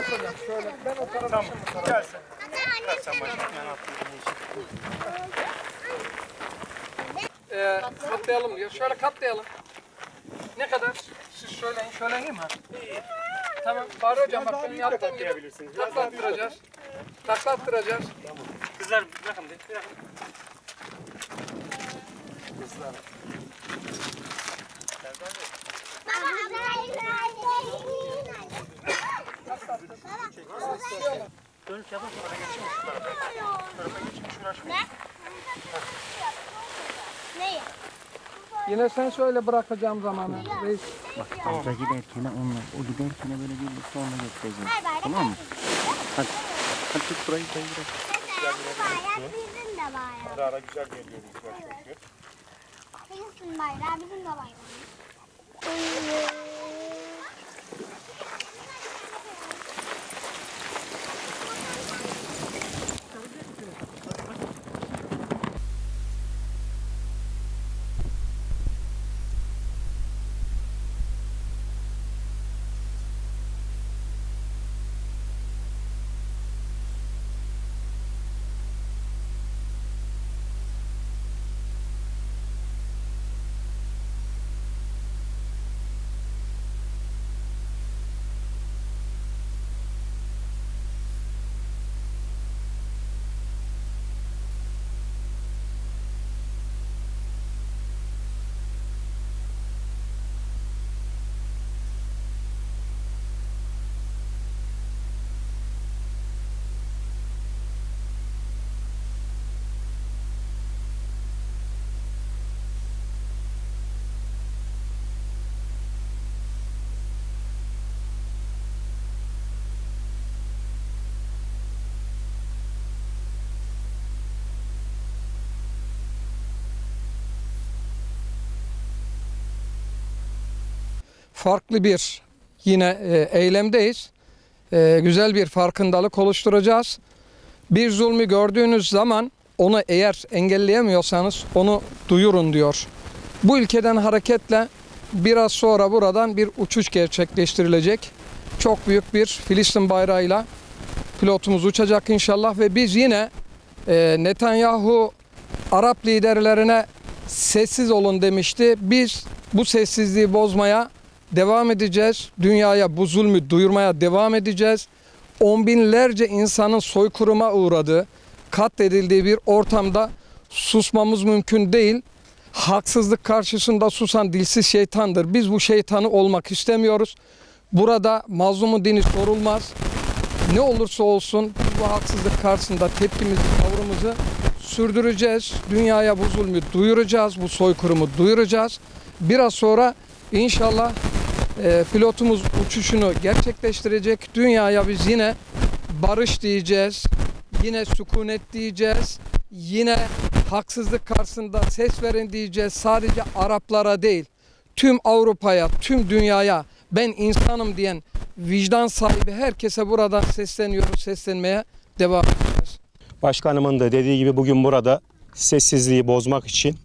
hocam şöyle. Ben o tarafa. Tamam. Gel sen. Gel sen başla. Katlayalım diyor. Şöyle katlayalım. Ne kadar? Siz söyleyin. Söyleyin mi? İyi. Tamam. Bari hocam bak benim yaptığım gibi taklattıracağız. Taklattıracağız. Tamam. Kızlar bırakın de. Bırakın. Kızlar. Dönüş yapın sonra geçin şu tarafa. Şu tarafa geçin şuna. Neyi? Yine sen söyle bırakacağım zamanı. Reis. Bak amca giderken onlar, o giderken böyle bir sonra götüreceğiz. Tamam mı? Hadi. Hadi tut burayı da gidelim. Bayrak bizim de bayrak. Ara ara güzel geliyor rüzgar çünkü. Filistin bayrağı bizim de bayrağı. Farklı bir yine eylemdeyiz. Güzel bir farkındalık oluşturacağız. Bir zulmü gördüğünüz zaman onu eğer engelleyemiyorsanız onu duyurun diyor. Bu ülkeden hareketle biraz sonra buradan bir uçuş gerçekleştirilecek. Çok büyük bir Filistin bayrağıyla pilotumuz uçacak inşallah ve biz yine Netanyahu Arap liderlerine sessiz olun demişti. Biz bu sessizliği bozmaya devam edeceğiz. Dünyaya bu zulmü duyurmaya devam edeceğiz. On binlerce insanın soykırıma uğradığı, katledildiği bir ortamda susmamız mümkün değil. Haksızlık karşısında susan dilsiz şeytandır. Biz bu şeytanı olmak istemiyoruz. Burada mazlumun dini sorulmaz. Ne olursa olsun biz bu haksızlık karşısında tepkimizi, tavrımızı sürdüreceğiz. Dünyaya bu zulmü duyuracağız, bu soykırımı duyuracağız. Biraz sonra inşallah pilotumuz uçuşunu gerçekleştirecek. Dünyaya biz yine barış diyeceğiz, yine sükunet diyeceğiz, yine haksızlık karşısında ses verin diyeceğiz. Sadece Araplara değil, tüm Avrupa'ya, tüm dünyaya ben insanım diyen vicdan sahibi herkese buradan sesleniyoruz, seslenmeye devam edeceğiz. Başkanımın da dediği gibi bugün burada sessizliği bozmak için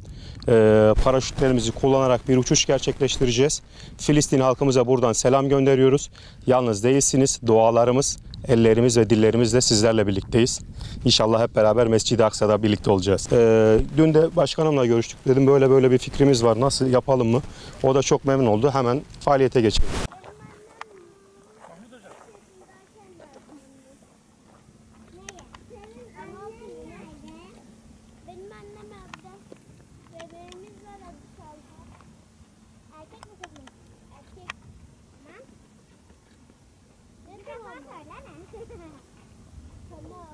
paraşütlerimizi kullanarak bir uçuş gerçekleştireceğiz. Filistin halkımıza buradan selam gönderiyoruz. Yalnız değilsiniz. Dualarımız, ellerimiz ve dillerimizle sizlerle birlikteyiz. İnşallah hep beraber Mescid-i Aksa'da birlikte olacağız. Dün de başkanımla görüştük. Dedim böyle bir fikrimiz var. Nasıl yapalım mı? O da çok memnun oldu. Hemen faaliyete geçelim. Benim annem evde. Bebeğimiz var dışarıda. Erkek mi kız mı? Erkek. Tamam. Tamam söyleme. Tamam.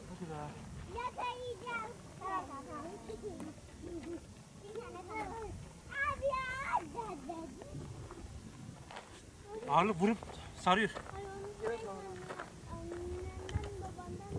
Hadi be. Yatayacağım. Tamam. Bir tane tamam. Abi ya. Ağırlık vurup sarıyor. Annemden babandan.